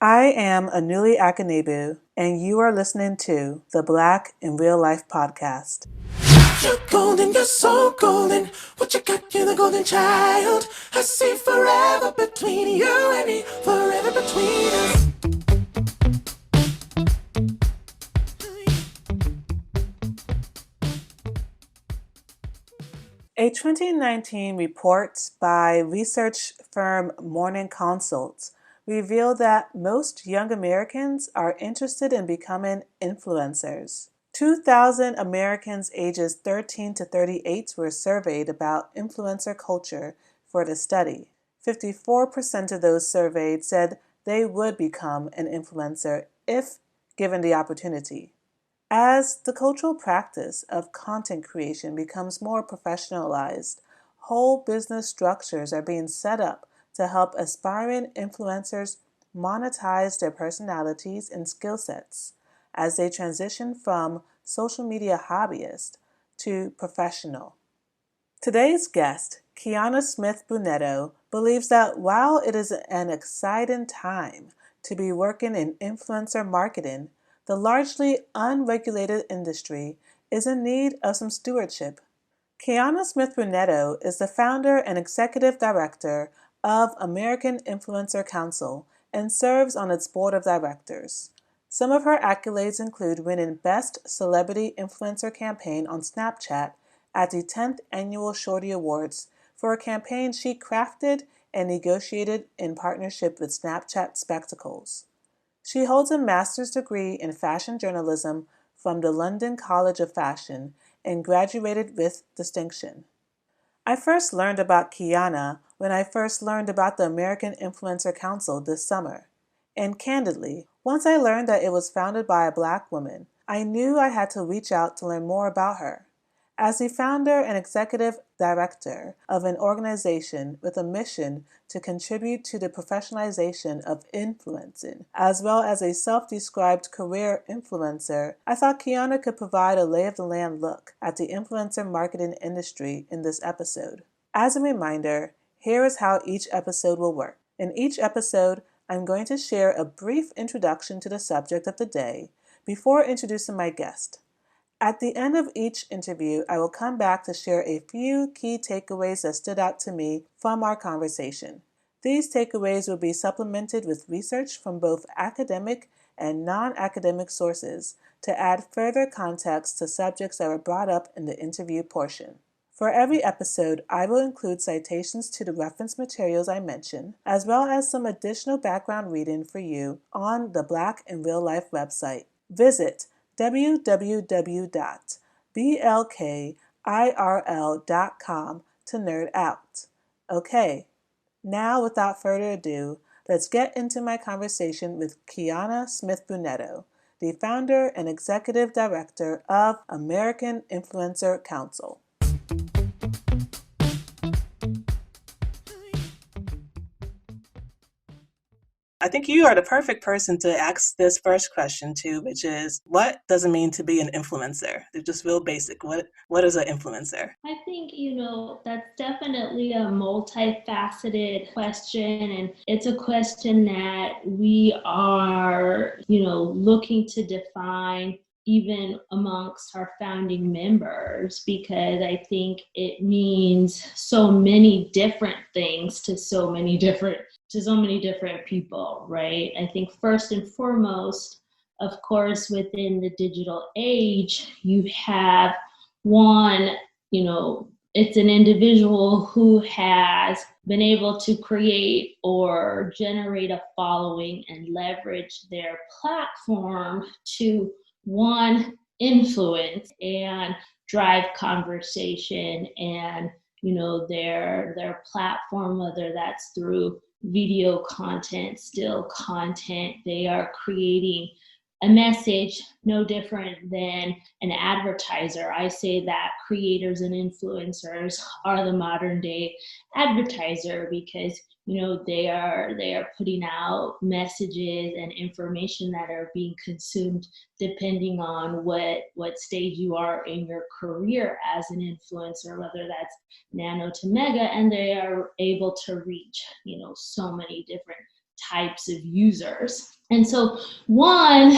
I am Anuli Akanegbu, and you are listening to the BLK IRL Podcast. You're golden, you're so golden. What you got, you're the golden child. I see forever between you and me, forever between us. A 2019 report by research firm Morning Consult revealed that most young Americans are interested in becoming influencers. 2,000 Americans ages 13 to 38 were surveyed about influencer culture for the study. 54% of those surveyed said they would become an influencer if given the opportunity. As the cultural practice of content creation becomes more professionalized, whole business structures are being set up to help aspiring influencers monetize their personalities and skill sets as they transition from social media hobbyist to professional. Today's guest, Qianna Smith Bruneateau, believes that while it is an exciting time to be working in influencer marketing, the largely unregulated industry is in need of some stewardship. Qianna Smith Bruneateau is the founder and executive director of American Influencer Council and serves on its board of directors. Some of her accolades include winning Best Celebrity Influencer Campaign on Snapchat at the 10th Annual Shorty Awards for a campaign she crafted and negotiated in partnership with Snapchat Spectacles. She holds a master's degree in fashion journalism from the London College of Fashion and graduated with distinction. I first learned about Qianna when I first learned about the American Influencer Council this summer. And candidly, once I learned that it was founded by a Black woman, I knew I had to reach out to learn more about her. As the founder and executive director of an organization with a mission to contribute to the professionalization of influencing, as well as a self-described career influencer, I thought Qianna could provide a lay of the land look at the influencer marketing industry in this episode. As a reminder, here is how each episode will work. In each episode, I'm going to share a brief introduction to the subject of the day before introducing my guest. At the end of each interview, I will come back to share a few key takeaways that stood out to me from our conversation. These takeaways will be supplemented with research from both academic and non-academic sources to add further context to subjects that were brought up in the interview portion. For every episode, I will include citations to the reference materials I mentioned, as well as some additional background reading for you on the BLK IRL website. Visit www.blkirl.com to nerd out. Okay, now without further ado, let's get into my conversation with Qianna Smith Bruneateau, the founder and executive director of American Influencer Council. I think you are the perfect person to ask this first question to, which is, what does it mean to be an influencer? They're just real basic. What is an influencer? I think, that's definitely a multifaceted question. And it's a question that we are, looking to define even amongst our founding members, because I think it means so many different things to so many different people, right? I think first and foremost, of course, within the digital age, you have one, it's an individual who has been able to create or generate a following and leverage their platform to, one, influence and drive conversation and their platform, whether that's through video content, still content, they are creating a message no different than an advertiser. I say that creators and influencers are the modern day advertiser, because they are putting out messages and information that are being consumed depending on what stage you are in your career as an influencer, whether that's nano to mega, and they are able to reach so many different types of users. And so one,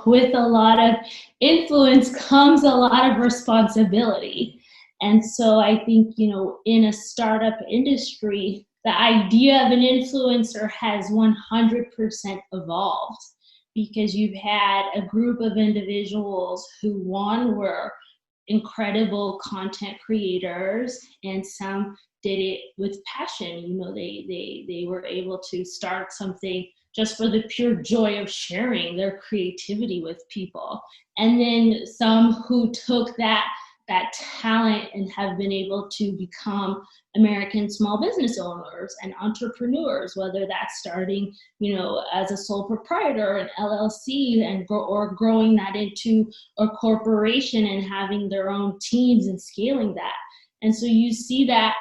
with a lot of influence comes a lot of responsibility. And so I think, in a startup industry, the idea of an influencer has 100% evolved, because you've had a group of individuals who, one, were incredible content creators, and some did it with passion. They were able to start something just for the pure joy of sharing their creativity with people. And then some who took that talent and have been able to become American small business owners and entrepreneurs, whether that's starting, as a sole proprietor, an LLC, or growing that into a corporation and having their own teams and scaling that. And so you see that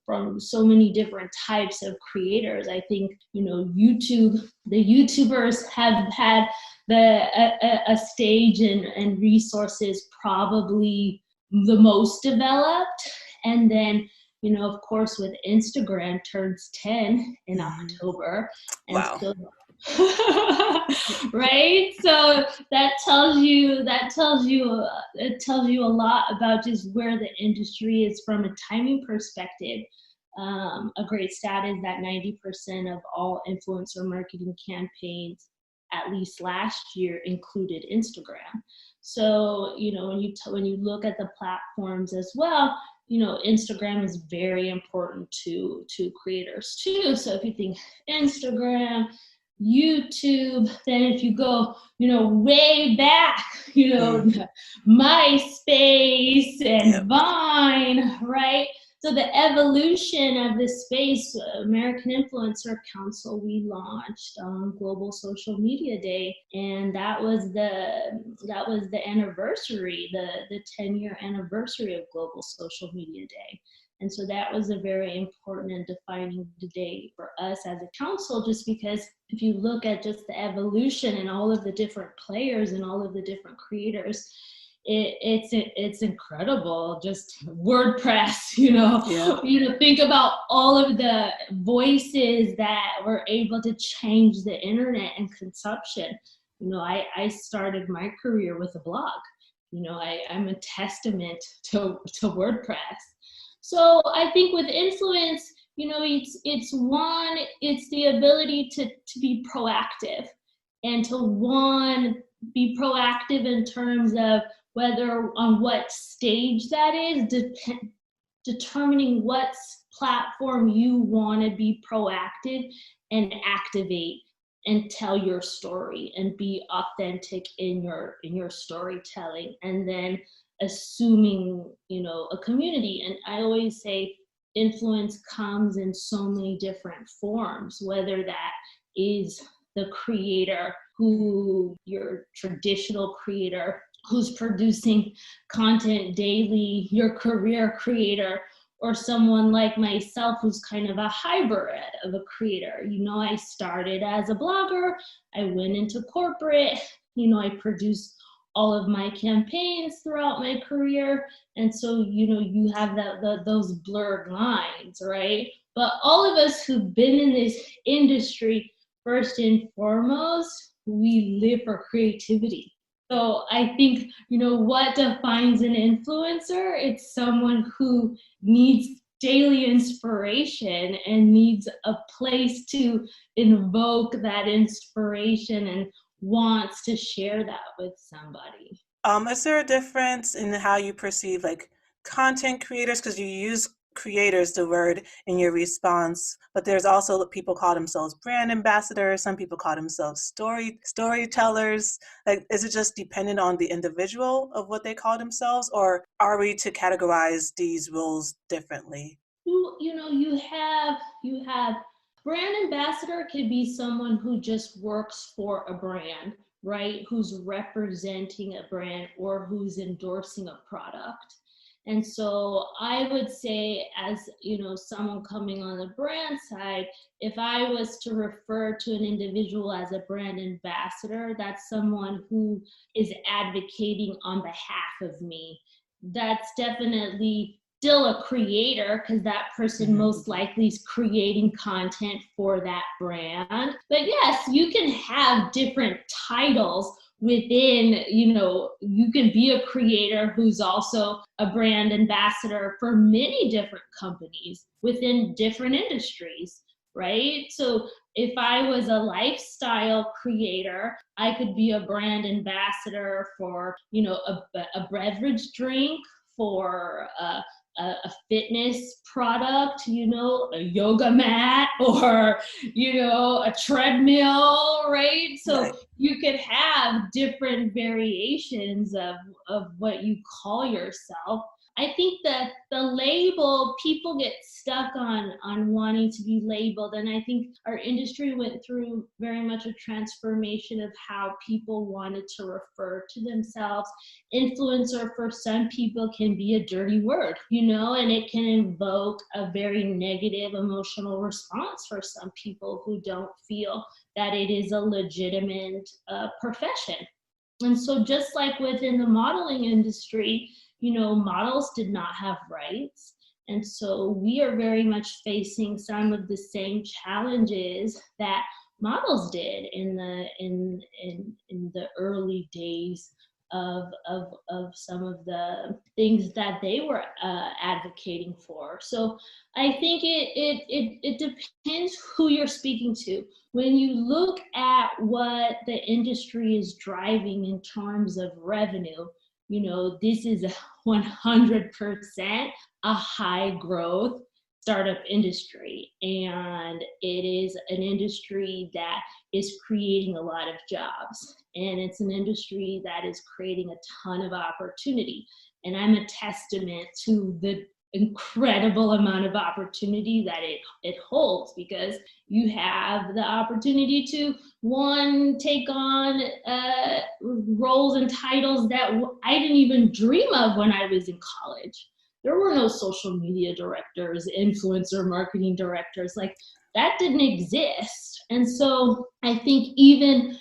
from so many different types of creators. I think, the YouTubers have had a stage and resources probably the most developed. And then, of course, with Instagram turns 10 in October. And wow. So, right? So it tells you a lot about just where the industry is from a timing perspective. A great stat is that 90% of all influencer marketing campaigns, at least last year, included Instagram. So, when you look at the platforms as well, Instagram is very important to creators too. So if you think Instagram, YouTube, then if you go, way back, MySpace and Vine, right? So the evolution of this space, American Influencer Council, we launched on Global Social Media Day, and that was the anniversary, the 10-year anniversary of Global Social Media Day. And so that was a very important and defining day for us as a council, just because if you look at just the evolution and all of the different players and all of the different creators, it's incredible. Just WordPress, think about all of the voices that were able to change the internet and consumption. I started my career with a blog. I'm a testament to WordPress. So I think with influence, it's the ability to be proactive, and to be proactive in terms of whether on what stage that is, determining what platform you want to be proactive and activate and tell your story and be authentic in your storytelling, and then assuming, a community. And I always say influence comes in so many different forms, whether that is the creator, your traditional creator who's producing content daily, your career creator, or someone like myself who's kind of a hybrid of a creator. I started as a blogger, I went into corporate, I produced all of my campaigns throughout my career. And so, you have those blurred lines, right? But all of us who've been in this industry, first and foremost, we live for creativity. So I think, what defines an influencer? It's someone who needs daily inspiration and needs a place to invoke that inspiration and wants to share that with somebody. Is there a difference in how you perceive content creators? Because you use creators, the word, in your response, but there's also people call themselves brand ambassadors. Some people call themselves storytellers. Is it just dependent on the individual of what they call themselves, or are we to categorize these roles differently? You have brand ambassador could be someone who just works for a brand, right? Who's representing a brand or who's endorsing a product. And so I would say, as someone coming on the brand side, if I was to refer to an individual as a brand ambassador, that's someone who is advocating on behalf of me. That's definitely still a creator because that person most likely is creating content for that brand. But yes, you can have different titles within, you can be a creator who's also a brand ambassador for many different companies within different industries, right? So if I was a lifestyle creator, I could be a brand ambassador for, a beverage drink, for a fitness product, a yoga mat, or, a treadmill, right? So Right. you could have different variations of what you call yourself. I think that the label, people get stuck on wanting to be labeled. And I think our industry went through very much a transformation of how people wanted to refer to themselves. Influencer for some people can be a dirty word, and it can invoke a very negative emotional response for some people who don't feel that it is a legitimate profession. And so just like within the modeling industry, models did not have rights. And so we are very much facing some of the same challenges that models did in the early days of some of the things that they were advocating for. So I think it depends who you're speaking to. When you look at what the industry is driving in terms of revenue, this is 100% a high growth startup industry. And it is an industry that is creating a lot of jobs. And it's an industry that is creating a ton of opportunity. And I'm a testament to the incredible amount of opportunity that it holds, because you have the opportunity to, one, take on roles and titles that I didn't even dream of when I was in college. There were no social media directors, influencer marketing directors, like that didn't exist. And so I think even,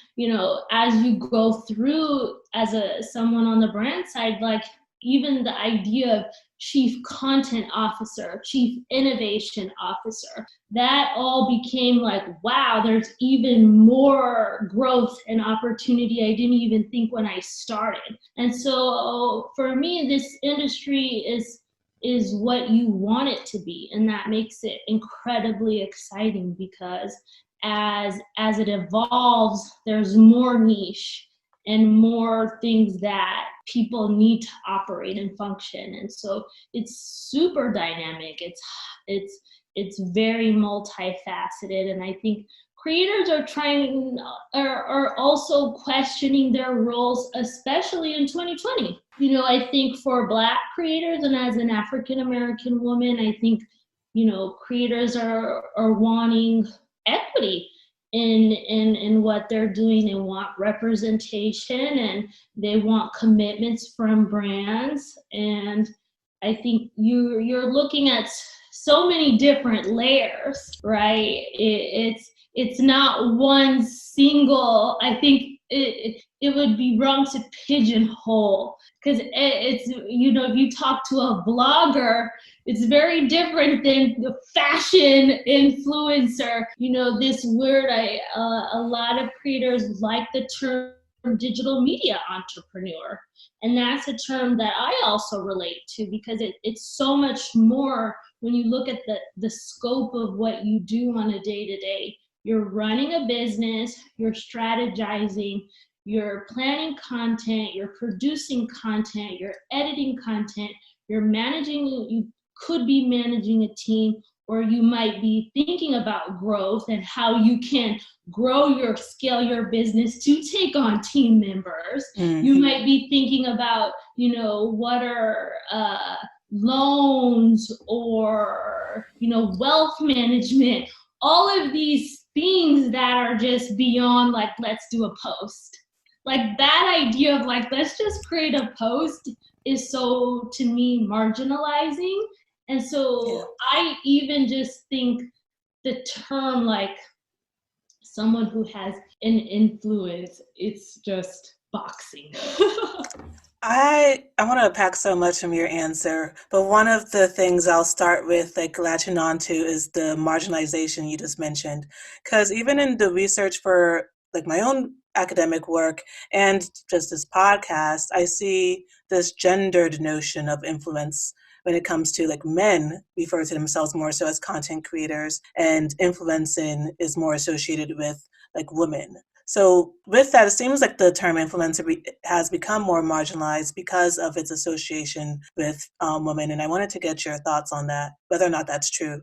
as you go through as someone on the brand side, like even the idea of chief content officer, chief innovation officer, that all became like, wow, there's even more growth and opportunity I didn't even think when I started. And so for me, this industry is what you want it to be. And that makes it incredibly exciting, because as it evolves, there's more niche and more things that people need to operate and function. And so it's super dynamic. It's very multifaceted. And I think creators are also questioning their roles, especially in 2020. I think for Black creators, and as an African-American woman, I think, creators are wanting equity in what they're doing. They want representation, and they want commitments from brands. And I think you're looking at so many different layers, right? It's not one single. I think it would be wrong to pigeonhole, because it's, if you talk to a blogger, it's very different than the fashion influencer. This word, a lot of creators like the term digital media entrepreneur. And that's a term that I also relate to, because it's so much more when you look at the scope of what you do on a day-to-day. You're running a business, you're strategizing, you're planning content, you're producing content, you're editing content, you're managing, you could be managing a team, or you might be thinking about growth and how you can scale your business to take on team members. You might be thinking about, what are loans, or, wealth management, all of these things that are just beyond like, let's do a post. Like that idea of like, let's just create a post is so, to me, marginalizing. And so I even just think the term like someone who has an influence, it's just boxing. I want to unpack so much from your answer, but one of the things I'll start with, like latching on to, is the marginalization you just mentioned. Because even in the research for like my own academic work and just this podcast, I see this gendered notion of influence when it comes to like men refer to themselves more so as content creators, and influencing is more associated with like women. So with that, it seems like the term influencer has become more marginalized because of its association with women. And I wanted to get your thoughts on that, whether or not that's true.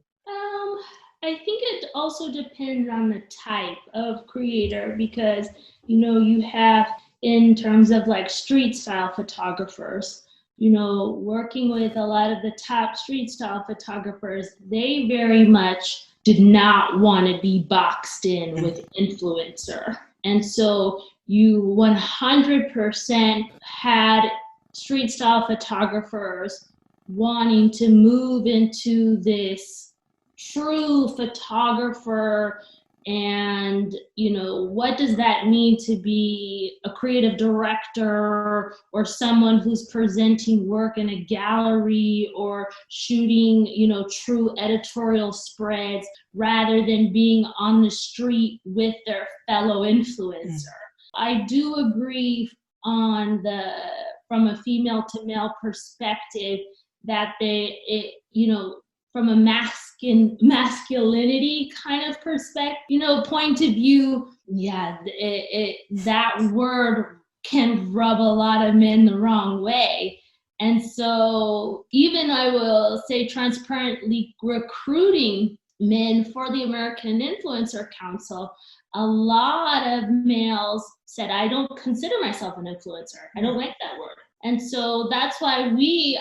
I think it also depends on the type of creator because, you know, you have in terms of like street style photographers, you know, working with a lot of the top street style photographers, they very much did not want to be boxed in with influencer. And so you 100% had street style photographers wanting to move into this true photographer, and you know, what does that mean to be a creative director or someone who's presenting work in a gallery or shooting, you know, true editorial spreads rather than being on the street with their fellow influencer. I do agree on the from a female to male perspective that you know, from a masculinity kind of perspective, you know, point of view, yeah, that word can rub a lot of men the wrong way. And so even I will say transparently recruiting men for the American Influencer Council, a lot of males said, I don't consider myself an influencer. I don't like that word. And so that's why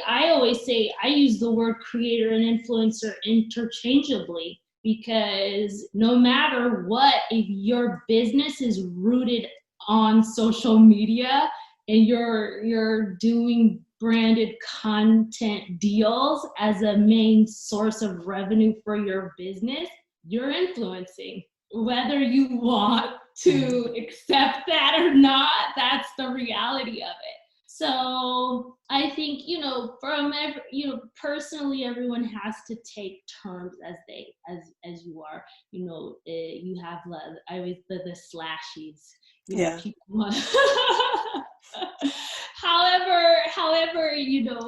I always say I use the word creator and influencer interchangeably, because no matter what, if your business is rooted on social media and you're doing branded content deals as a main source of revenue for your business, you're influencing. Whether you want to accept that or not, that's the reality of it. So I think, you know, personally, everyone has to take terms as you are. You know, you have the slashies. You know, people. However, you know,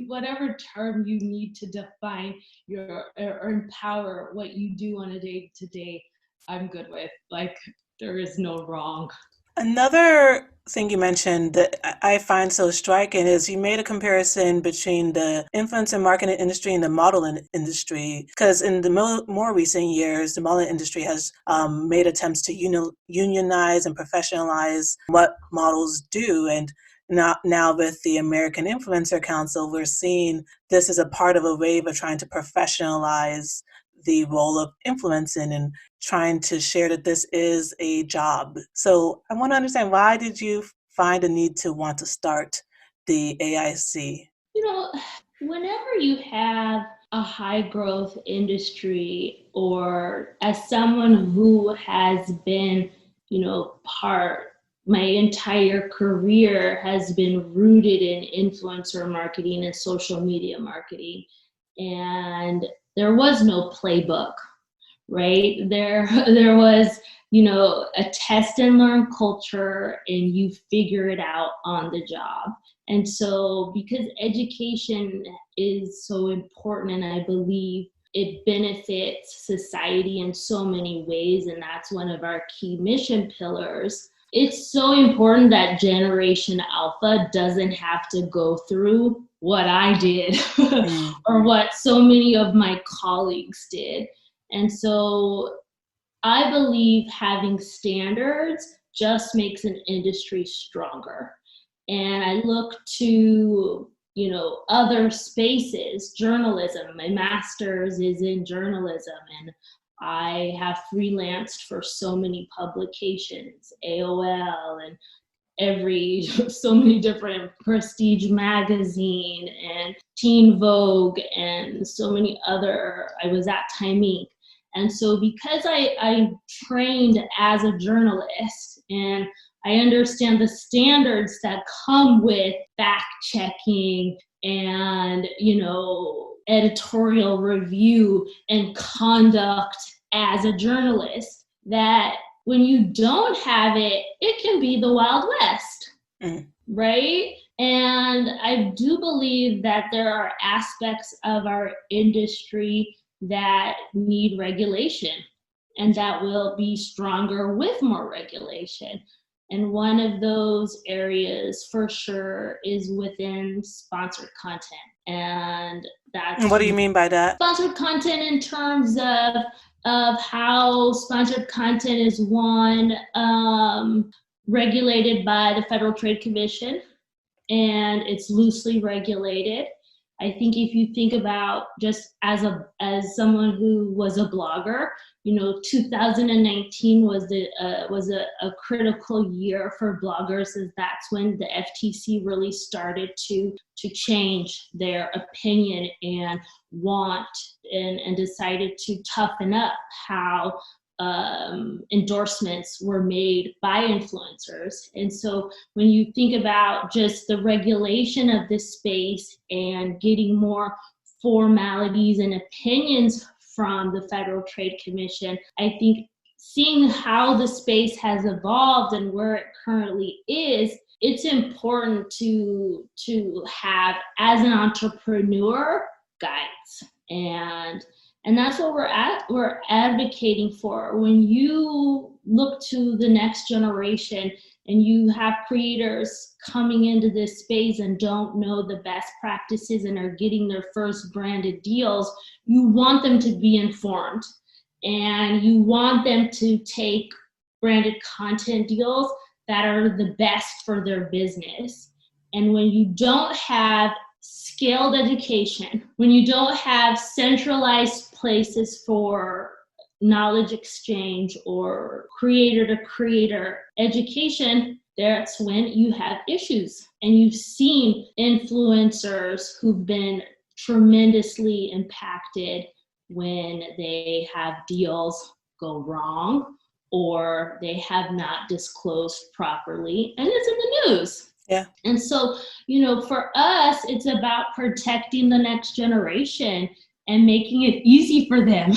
whatever term you need to define your or empower what you do on a day-to-day, I'm good with. Like, there is no wrong. Another thing you mentioned that I find so striking is you made a comparison between the influencer marketing industry and the modeling industry, because in the more recent years, the modeling industry has made attempts to unionize and professionalize what models do. And now with the American Influencer Council, we're seeing this as a part of a wave of trying to professionalize the role of influencing and trying to share that this is a job. So I want to understand, why did you find a need to want to start the AIC? You know, whenever you have a high growth industry, or as someone who has been, you know, my entire career has been rooted in influencer marketing and social media marketing, and there was no playbook, right? There was, you know, a test and learn culture, and you figure it out on the job. And so because education is so important, and I believe it benefits society in so many ways, and that's one of our key mission pillars, it's so important that Generation Alpha doesn't have to go through what I did or what so many of my colleagues did. And so I believe having standards just makes an industry stronger. And I look to, you know, other spaces, journalism. My master's is in journalism, and I have freelanced for so many publications, AOL and so many different prestige magazine and Teen Vogue and so many other. I was at Time Inc. And so because I trained as a journalist, and I understand the standards that come with fact checking and, editorial review and conduct as a journalist, that when you don't have it, it can be the Wild West, right? And I do believe that there are aspects of our industry that need regulation and that will be stronger with more regulation. And one of those areas for sure is within sponsored content. And that's... What do you mean by that? Sponsored content in terms of how sponsored content is regulated by the Federal Trade Commission, and it's loosely regulated. I think if you think about just as someone who was a blogger, 2019 was a critical year for bloggers, as that's when the FTC really started to change their opinion and decided to toughen up how endorsements were made by influencers. And so when you think about just the regulation of this space and getting more formalities and opinions from the Federal Trade Commission, I think seeing how the space has evolved and where it currently is, it's important to have, as an entrepreneur, guides. And that's what we're advocating for. When you look to the next generation and you have creators coming into this space and don't know the best practices and are getting their first branded deals, you want them to be informed and you want them to take branded content deals that are the best for their business. And when you don't have scaled education, when you don't have centralized places for knowledge exchange or creator to creator education, that's when you have issues. And you've seen influencers who've been tremendously impacted when they have deals go wrong or they have not disclosed properly, and it's in the news. Yeah. And so, for us, it's about protecting the next generation and making it easy for them.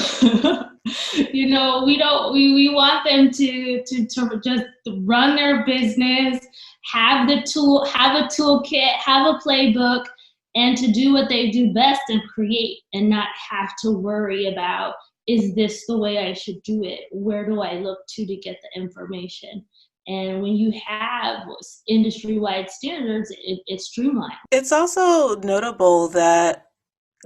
We want them to just run their business, have a toolkit, have a playbook, and to do what they do best and create, and not have to worry about, is this the way I should do it? Where do I look to get the information? And when you have industry-wide standards, it's streamlined. It's also notable that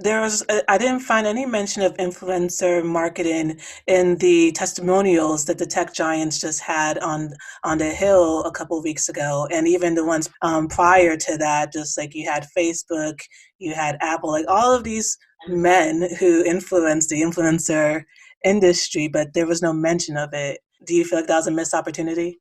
I didn't find any mention of influencer marketing in the testimonials that the tech giants just had on the Hill a couple of weeks ago. And even the ones prior to that, just like you had Facebook, you had Apple, like all of these men who influenced the influencer industry, but there was no mention of it. Do you feel like that was a missed opportunity?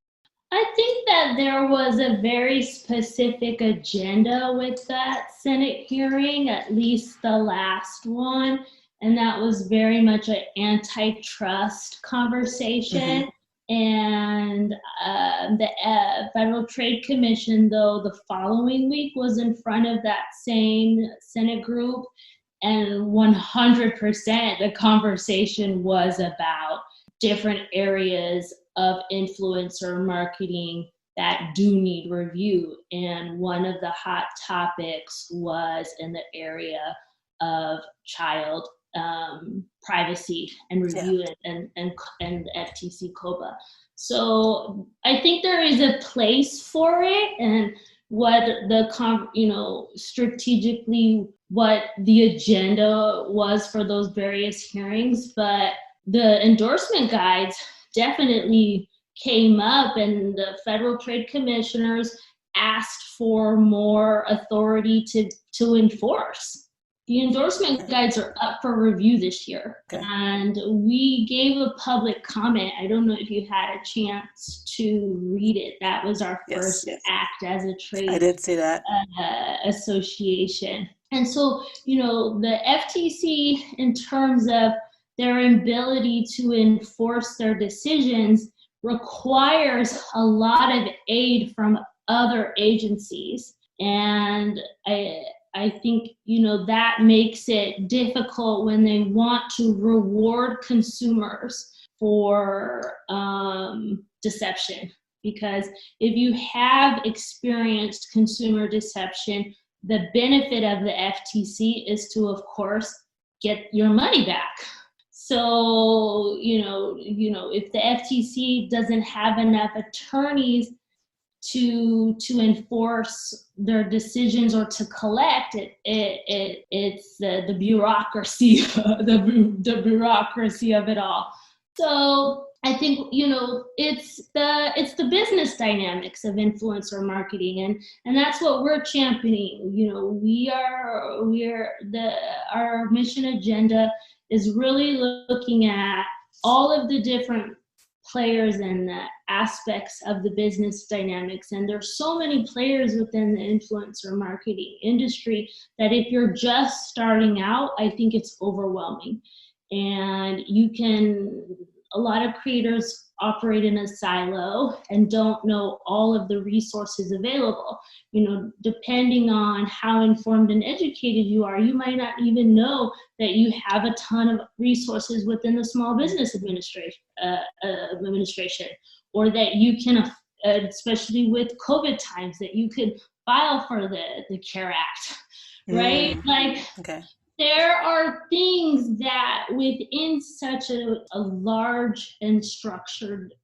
I think that there was a very specific agenda with that Senate hearing, at least the last one, and that was very much an antitrust conversation. Mm-hmm. And the Federal Trade Commission, though, the following week was in front of that same Senate group, and 100% the conversation was about different areas of influencer marketing that do need review. And one of the hot topics was in the area of child privacy and review, and FTC COPA. So I think there is a place for it, and what strategically what the agenda was for those various hearings, but the endorsement guides definitely came up, and the Federal Trade Commissioners asked for more authority to enforce. The endorsement guides are up for review this year. Okay. And we gave a public comment. I don't know if you had a chance to read it. That was our first act as a trade I did see that. Association. And so, the FTC, in terms of their ability to enforce their decisions, requires a lot of aid from other agencies. And I think, that makes it difficult when they want to reward consumers for deception. Because if you have experienced consumer deception, the benefit of the FTC is to, of course, get your money back. So, if the FTC doesn't have enough attorneys to enforce their decisions or to collect it's the bureaucracy, the bureaucracy of it all. So I think, it's the business dynamics of influencer marketing, and that's what we're championing. Our mission agenda is really looking at all of the different players and the aspects of the business dynamics. And there's so many players within the influencer marketing industry that if you're just starting out, I think it's overwhelming. And a lot of creators operate in a silo and don't know all of the resources available. Depending on how informed and educated you are, you might not even know that you have a ton of resources within the Small Business Administration, or that you can, especially with COVID times, that you could file for the CARE Act, right? Okay. There are things that within such a large and structured,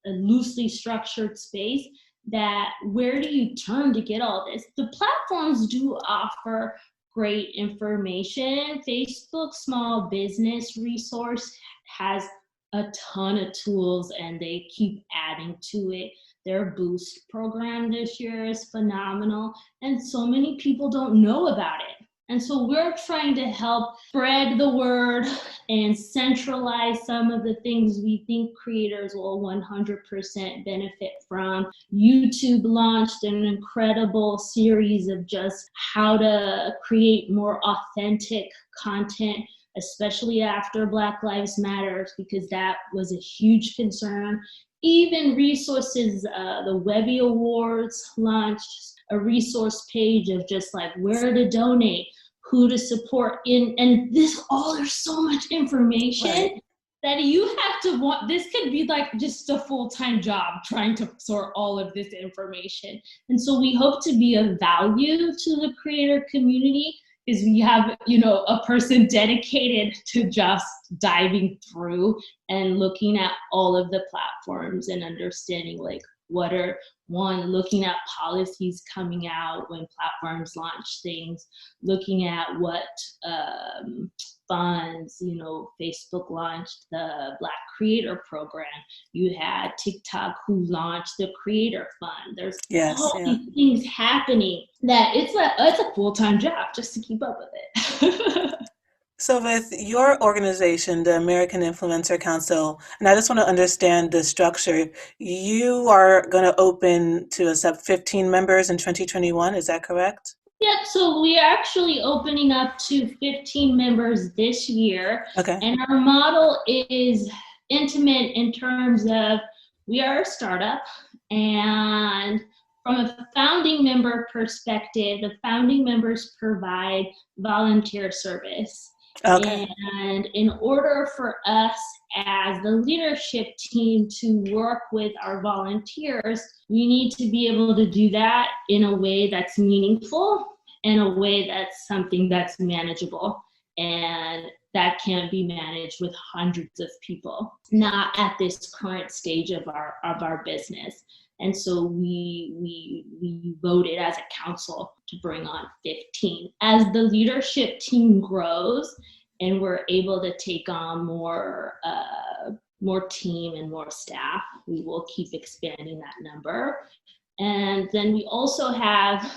loosely structured space, that where do you turn to get all this? The platforms do offer great information. Facebook Small Business Resource has a ton of tools and they keep adding to it. Their Boost program this year is phenomenal, and so many people don't know about it. And so we're trying to help spread the word and centralize some of the things we think creators will 100% benefit from. YouTube launched an incredible series of just how to create more authentic content, especially after Black Lives Matter, because that was a huge concern. Even resources, the Webby Awards launched a resource page of just like where to donate, who to support and this all, there's so much information, right, that you have to want. This could be like just a full-time job trying to sort all of this information. And so we hope to be of value to the creator community, because we have, a person dedicated to just diving through and looking at all of the platforms and understanding looking at policies coming out when platforms launch things, looking at what funds, Facebook launched the Black Creator Program. You had TikTok who launched the Creator Fund. There's these things happening that it's a full-time job just to keep up with it. So with your organization, the American Influencer Council, and I just want to understand the structure, you are going to open to accept 15 members in 2021, is that correct? Yep, so we are actually opening up to 15 members this year. Okay. And our model is intimate in terms of we are a startup, and from a founding member perspective, the founding members provide volunteer service. Okay. And in order for us as the leadership team to work with our volunteers, we need to be able to do that in a way that's meaningful, in a way that's something that's manageable, and that can be managed with hundreds of people, not at this current stage of our business. And so we voted as a council to bring on 15. As the leadership team grows and we're able to take on more team and more staff, we will keep expanding that number. And then we also have,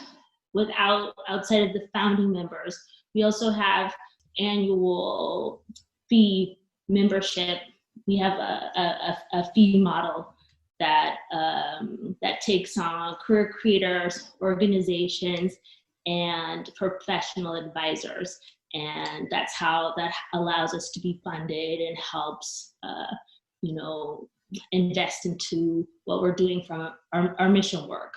outside of the founding members, we also have annual fee membership. We have a fee model that takes on career creators, organizations, and professional advisors. And that's how that allows us to be funded and helps, invest into what we're doing from our mission work.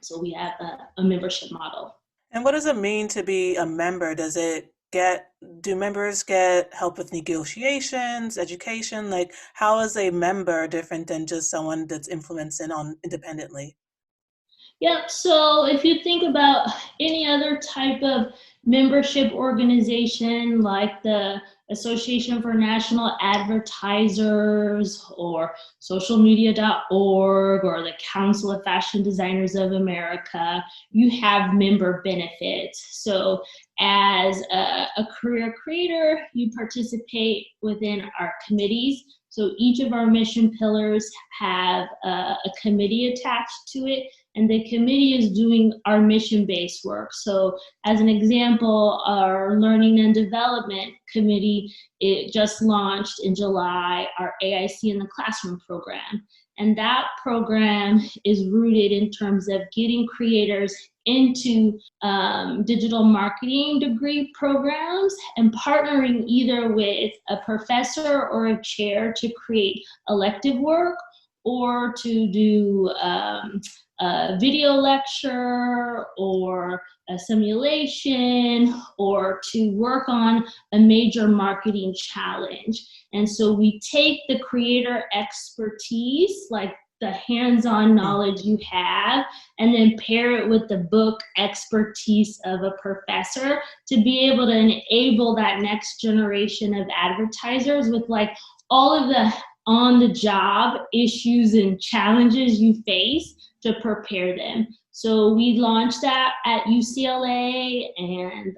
So we have a membership model. And what does it mean to be a member? Do members get help with negotiations, education? Like, how is a member different than just someone that's influencing on independently? Yeah, so if you think about any other type of membership organization like the Association for National Advertisers or socialmedia.org or the Council of Fashion Designers of America, you have member benefits. So as a career creator, you participate within our committees. So each of our mission pillars have a committee attached to it, and the committee is doing our mission-based work. So as an example, our Learning and Development Committee, it just launched in July our AIC in the Classroom program. And that program is rooted in terms of getting creators into digital marketing degree programs and partnering either with a professor or a chair to create elective work or to do a video lecture or a simulation or to work on a major marketing challenge. And so we take the creator expertise, like the hands-on knowledge you have, and then pair it with the book expertise of a professor to be able to enable that next generation of advertisers with like all of the on-the-job issues and challenges you face to prepare them. So we launched that at UCLA, and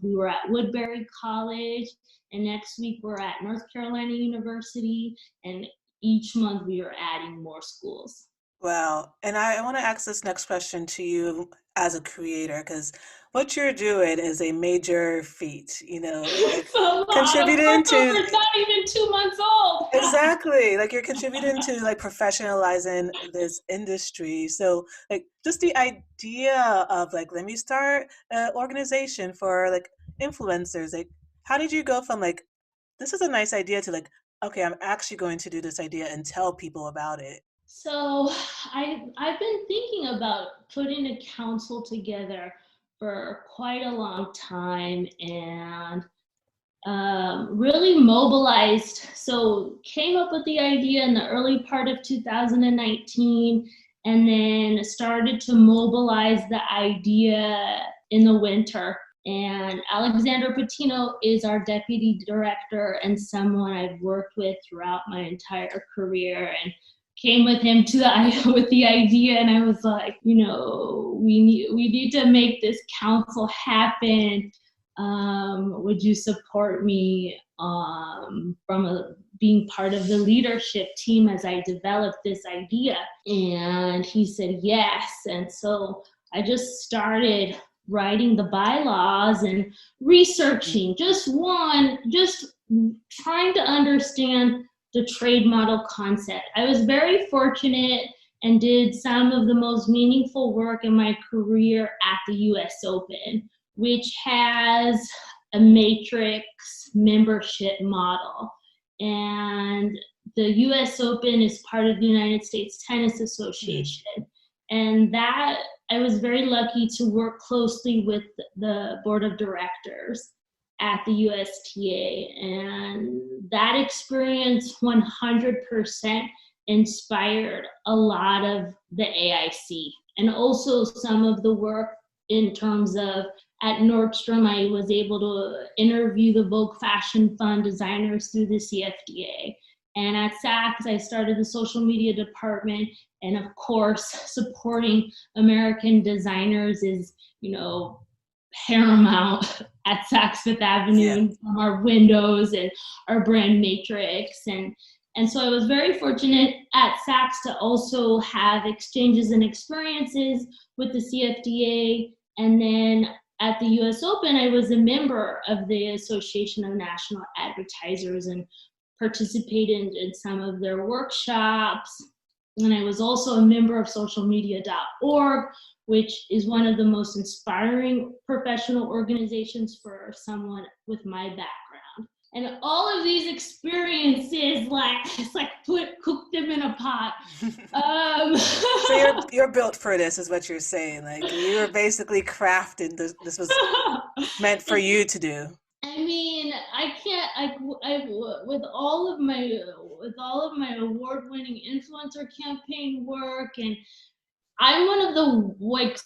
we were at Woodbury College, and next week we're at North Carolina University, and each month we are adding more schools. Wow. And I want to ask this next question to you as a creator, because what you're doing is a major feat, like contributing to. It's not even 2 months old. Exactly. Like you're contributing to like professionalizing this industry. So like just the idea of like, let me start an organization for like influencers. Like, how did you go from like, this is a nice idea to like, okay, I'm actually going to do this idea and tell people about it? So I've been thinking about putting a council together for quite a long time, and really mobilized. So came up with the idea in the early part of 2019, and then started to mobilize the idea in the winter. And Alexander Patino is our deputy director and someone I've worked with throughout my entire career, and came with him with the idea, and I was like, we need to make this council happen. Would you support me being part of the leadership team as I developed this idea? And he said yes. And so I just started writing the bylaws and researching, just trying to understand the trade model concept. I was very fortunate and did some of the most meaningful work in my career at the US Open, which has a matrix membership model. And the US Open is part of the United States Tennis Association. And that I was very lucky to work closely with the board of directors at the USTA. And that experience 100% inspired a lot of the AIC, and also some of the work in terms of at Nordstrom, I was able to interview the Vogue Fashion Fund designers through the CFDA. And at Saks, I started the social media department. And of course, supporting American designers is, paramount at Saks Fifth Avenue, from our windows and our brand matrix. And so I was very fortunate at Saks to also have exchanges and experiences with the CFDA. And then at the US Open, I was a member of the Association of National Advertisers and participated in some of their workshops. And I was also a member of socialmedia.org, which is one of the most inspiring professional organizations for someone with my background. And all of these experiences, like, it's like cook them in a pot. So you're built for this, is what you're saying. Like, you were basically crafted. This was meant for you to do. I mean, I can't. With all of my award-winning influencer campaign work, and I'm one of the like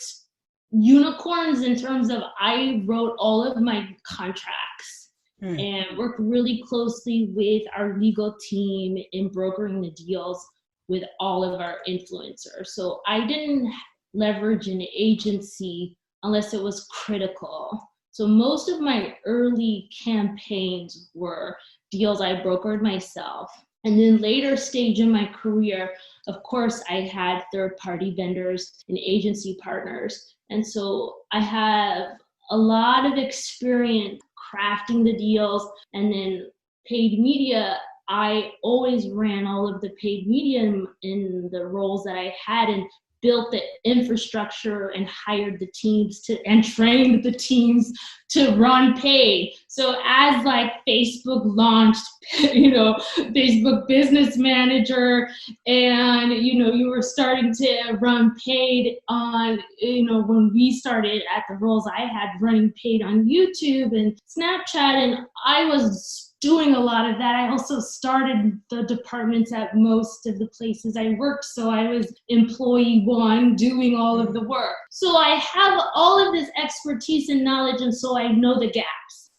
unicorns in terms of I wrote all of my contracts and worked really closely with our legal team in brokering the deals with all of our influencers. So I didn't leverage an agency unless it was critical. So most of my early campaigns were deals I brokered myself. And then later stage in my career, of course, I had third-party vendors and agency partners. And so I have a lot of experience crafting the deals. And then paid media, I always ran all of the paid media in the roles that I had, and built the infrastructure and hired the teams and trained the teams to run paid. So as like Facebook launched, Facebook Business Manager, and, you were starting to run paid on, when we started at the roles I had running paid on YouTube and Snapchat, and I was doing a lot of that. I also started the departments at most of the places I worked. So I was employee one doing all of the work. So I have all of this expertise and knowledge, and so I know the gaps.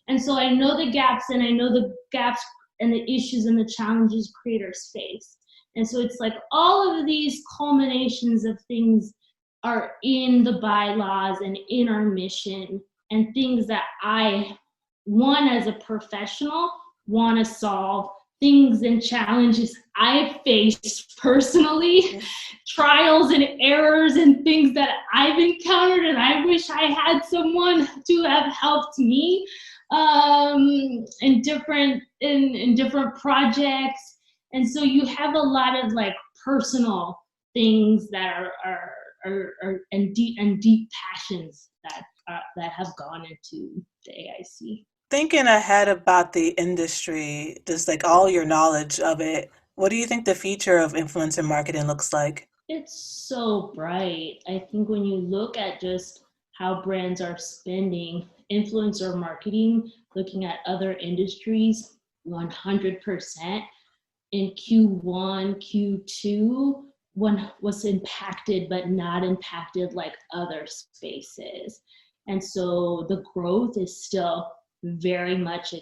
And so I know the gaps, and I know the gaps and the issues and the challenges creators face. And so it's like all of these culminations of things are in the bylaws and in our mission, and things that I, one, as a professional, want to solve, things and challenges I faced personally, trials and errors and things that I've encountered, and I wish I had someone to have helped me in different projects. And so you have a lot of like personal things that are deep passions that have gone into the AIC. Thinking ahead about the industry, just like all your knowledge of it, what do you think the future of influencer marketing looks like? It's so bright. I think when you look at just how brands are spending influencer marketing, looking at other industries, 100% in Q1, Q2, one was impacted, but not impacted like other spaces. And so the growth is still very much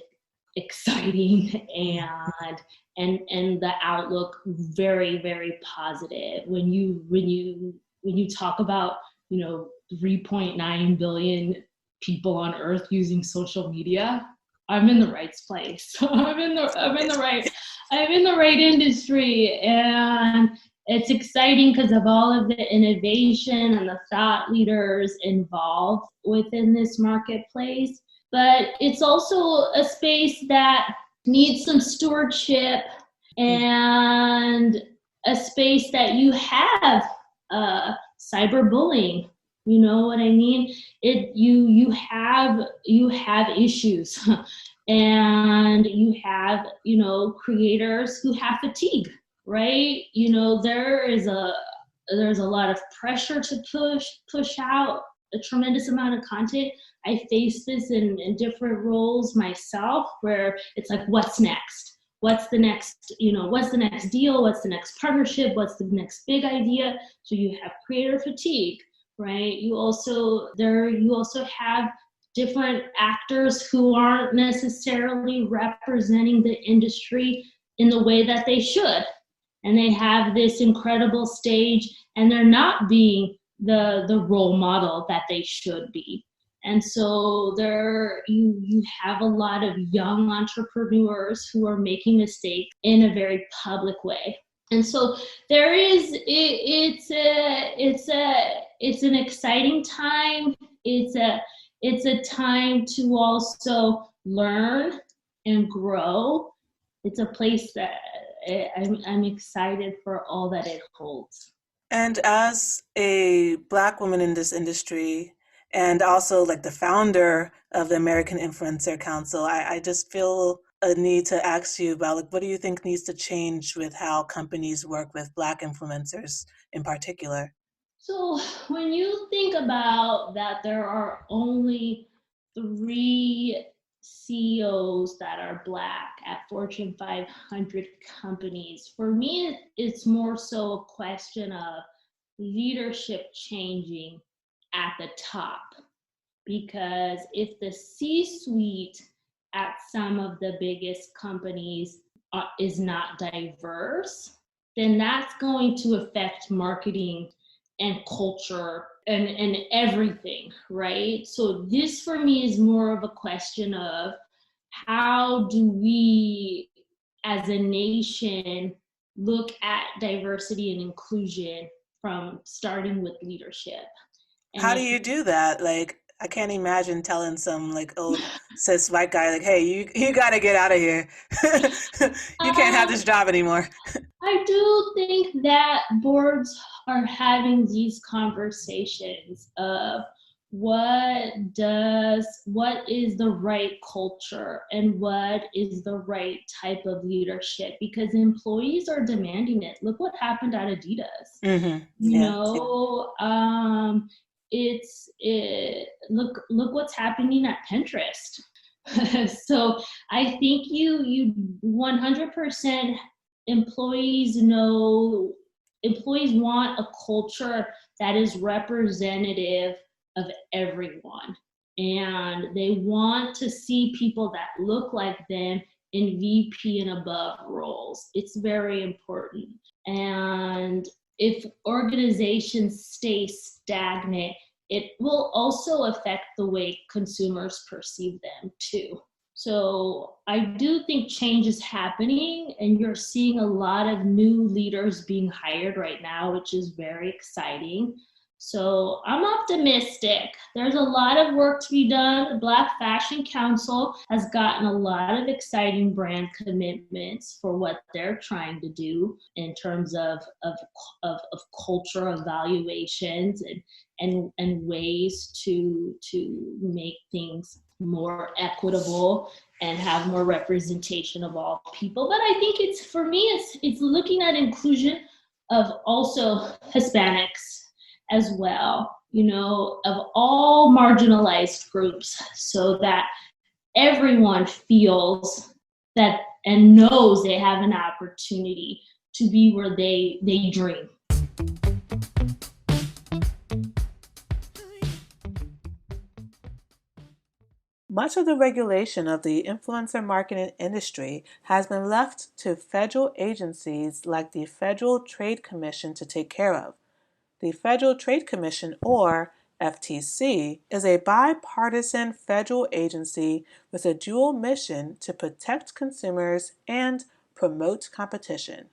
exciting, and the outlook very, very positive. When you talk about 3.9 billion people on earth using social media, I'm in the right place. I'm in the right industry, and it's exciting because of all of the innovation and the thought leaders involved within this marketplace. But it's also a space that needs some stewardship, and a space that you have cyberbullying. You know what I mean? You have issues, and you have creators who have fatigue, right? There's a lot of pressure to push out a tremendous amount of content. I face this in different roles myself, where it's like, what's next? What's the next deal? What's the next partnership? What's the next big idea? So you have creator fatigue, right? You also have different actors who aren't necessarily representing the industry in the way that they should. And they have this incredible stage, and they're not being the role model that they should be. And so you have a lot of young entrepreneurs who are making mistakes in a very public way. And so it's an exciting time. It's a time to also learn and grow. It's a place that I'm excited for all that it holds. And as a Black woman in this industry, and also like the founder of the American Influencer Council, I just feel a need to ask you about like what do you think needs to change with how companies work with Black influencers in particular? So when you think about that, there are only 3 CEOs that are Black at Fortune 500 companies. For me, it's more so a question of leadership changing at the top. Because if the C-suite at some of the biggest companies is not diverse, then that's going to affect marketing and culture and everything, right? So this for me is more of a question of how do we as a nation look at diversity and inclusion from starting with leadership. And How do if you do that? Like, I can't imagine telling some like old cis white guy like, "Hey, you got to get out of here. You can't have um, this job anymore." I do think that boards are having these conversations of what is the right culture and what is the right type of leadership, because employees are demanding it. Look what happened at Adidas. Mm-hmm. You Yeah. know, look what's happening at Pinterest. So I think you 100% employees want a culture that is representative of everyone, and they want to see people that look like them in VP and above roles. It's very important. And if organizations stay stagnant, it will also affect the way consumers perceive them too. So I do think change is happening, and you're seeing a lot of new leaders being hired right now, which is very exciting. So I'm optimistic. There's a lot of work to be done. The Black Fashion Council has gotten a lot of exciting brand commitments for what they're trying to do in terms of culture evaluations and ways to make things more equitable and have more representation of all people. But I think it's, for me, it's looking at inclusion of also Hispanics as well, of all marginalized groups, so that everyone feels that and knows they have an opportunity to be where they dream. Much of the regulation of the influencer marketing industry has been left to federal agencies like the Federal Trade Commission to take care of. The Federal Trade Commission, or FTC, is a bipartisan federal agency with a dual mission to protect consumers and promote competition.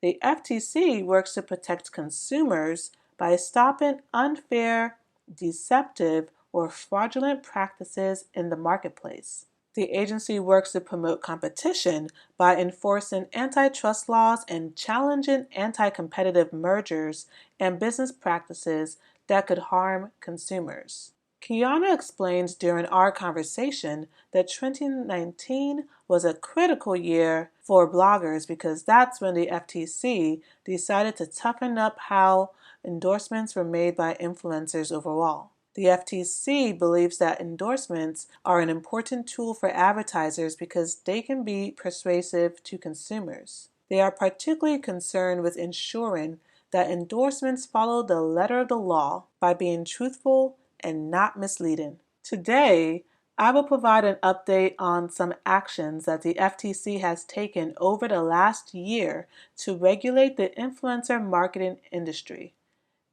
The FTC works to protect consumers by stopping unfair, deceptive, or fraudulent practices in the marketplace. The agency works to promote competition by enforcing antitrust laws and challenging anti-competitive mergers and business practices that could harm consumers. Qianna explains during our conversation that 2019 was a critical year for bloggers because that's when the FTC decided to toughen up how endorsements were made by influencers overall. The FTC believes that endorsements are an important tool for advertisers because they can be persuasive to consumers. They are particularly concerned with ensuring that endorsements follow the letter of the law by being truthful and not misleading. Today, I will provide an update on some actions that the FTC has taken over the last year to regulate the influencer marketing industry.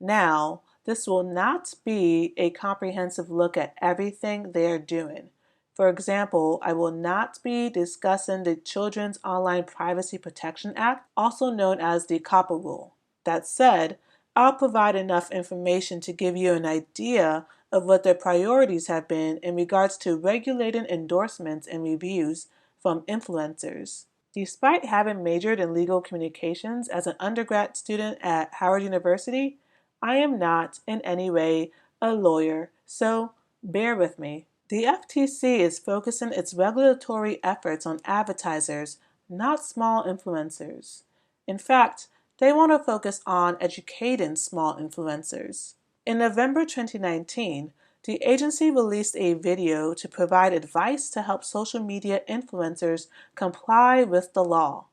Now, this will not be a comprehensive look at everything they are doing. For example, I will not be discussing the Children's Online Privacy Protection Act, also known as the COPPA rule. That said, I'll provide enough information to give you an idea of what their priorities have been in regards to regulating endorsements and reviews from influencers. Despite having majored in legal communications as an undergrad student at Howard University, I am not in any way a lawyer, so bear with me. The FTC is focusing its regulatory efforts on advertisers, not small influencers. In fact, they want to focus on educating small influencers. In November 2019, the agency released a video to provide advice to help social media influencers comply with the law.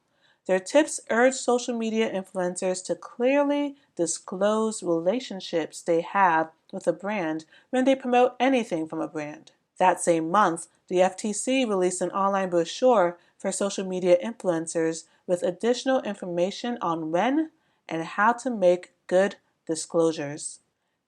Their tips urge social media influencers to clearly disclose relationships they have with a brand when they promote anything from a brand. That same month, the FTC released an online brochure for social media influencers with additional information on when and how to make good disclosures.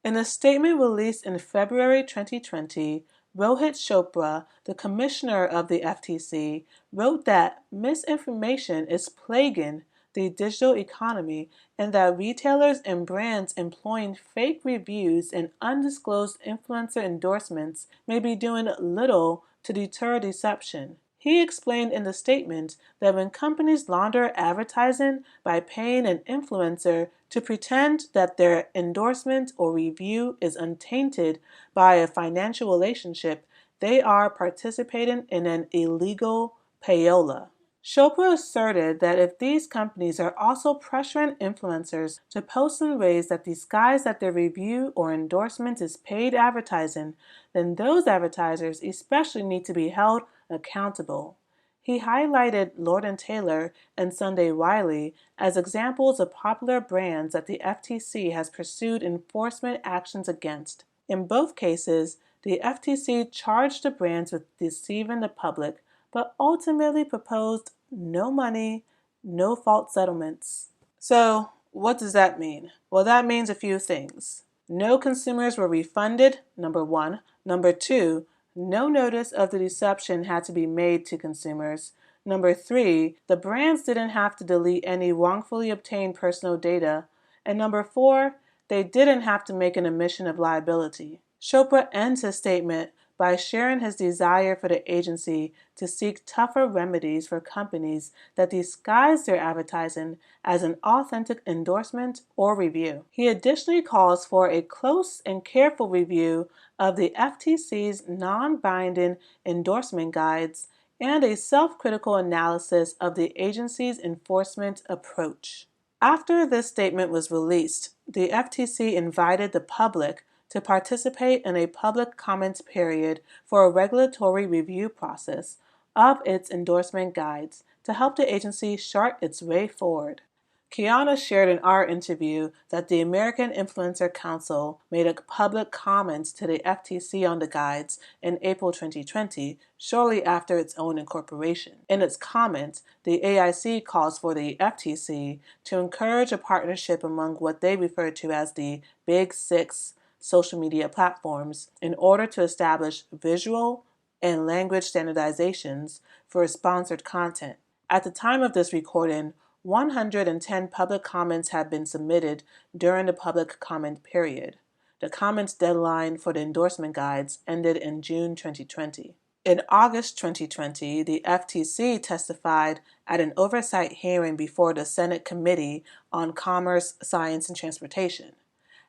In a statement released in February 2020, Rohit Chopra, the commissioner of the FTC, wrote that misinformation is plaguing the digital economy and that retailers and brands employing fake reviews and undisclosed influencer endorsements may be doing little to deter deception. He explained in the statement that when companies launder advertising by paying an influencer to pretend that their endorsement or review is untainted by a financial relationship, they are participating in an illegal payola. Chopra asserted that if these companies are also pressuring influencers to post in ways that disguise that their review or endorsement is paid advertising, then those advertisers especially need to be held accountable. He highlighted Lord & Taylor and Sunday Riley as examples of popular brands that the FTC has pursued enforcement actions against. In both cases, the FTC charged the brands with deceiving the public, but ultimately proposed no money, no fault settlements. So, what does that mean? Well, that means a few things. No consumers were refunded, number one. Number two, no notice of the deception had to be made to consumers. Number three, the brands didn't have to delete any wrongfully obtained personal data. And number four, they didn't have to make an admission of liability. Chopra ends his statement by sharing his desire for the agency to seek tougher remedies for companies that disguise their advertising as an authentic endorsement or review. He additionally calls for a close and careful review of the FTC's non-binding endorsement guides and a self-critical analysis of the agency's enforcement approach. After this statement was released, the FTC invited the public to participate in a public comment period for a regulatory review process of its endorsement guides to help the agency chart its way forward. Qianna shared in our interview that the American Influencer Council made a public comment to the FTC on the guides in April 2020, shortly after its own incorporation. In its comment, the AIC calls for the FTC to encourage a partnership among what they refer to as the Big Six social media platforms in order to establish visual and language standardizations for sponsored content. At the time of this recording, 110 public comments have been submitted during the public comment period. The comments deadline for the endorsement guides ended in June 2020. In August 2020, the FTC testified at an oversight hearing before the Senate Committee on Commerce, Science, and Transportation.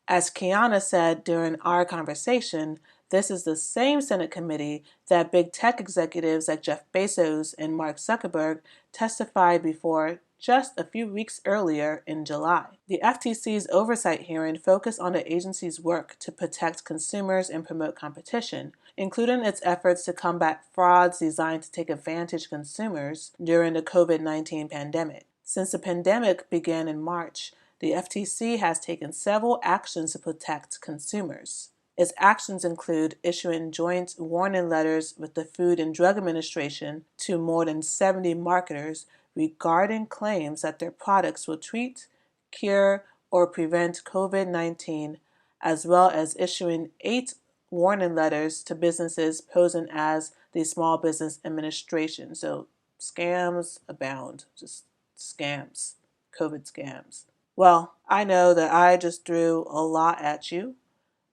As Qianna said during our conversation, this is the same Senate committee that big tech executives like Jeff Bezos and Mark Zuckerberg testified before just a few weeks earlier in July. The FTC's oversight hearing focused on the agency's work to protect consumers and promote competition, including its efforts to combat frauds designed to take advantage of consumers during the COVID-19 pandemic. Since the pandemic began in March, the FTC has taken several actions to protect consumers. Its actions include issuing joint warning letters with the Food and Drug Administration to more than 70 marketers regarding claims that their products will treat, cure, or prevent COVID-19, as well as issuing 8 warning letters to businesses posing as the Small Business Administration. So scams abound, just scams, COVID scams. Well, I know that I just threw a lot at you,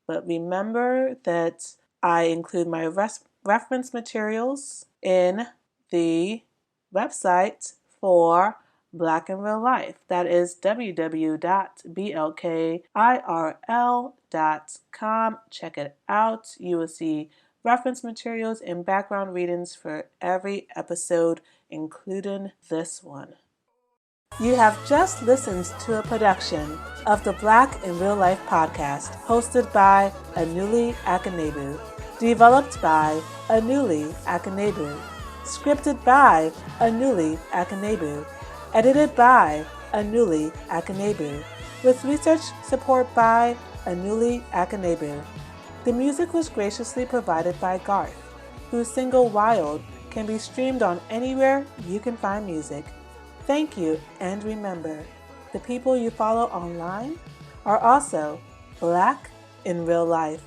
but remember that I include my reference materials in the website for Black in Real Life. That is www.blkirl.com. Check it out. You will see reference materials and background readings for every episode, including this one. You have just listened to a production of the Black in Real Life podcast, hosted by Anuli Akanegbu, developed by Anuli Akanegbu, scripted by Anuli Akanegbu, edited by Anuli Akanegbu, with research support by Anuli Akanegbu. The music was graciously provided by Garth, whose single Wild can be streamed on anywhere you can find music. Thank you, and remember, the people you follow online are also Black in real life.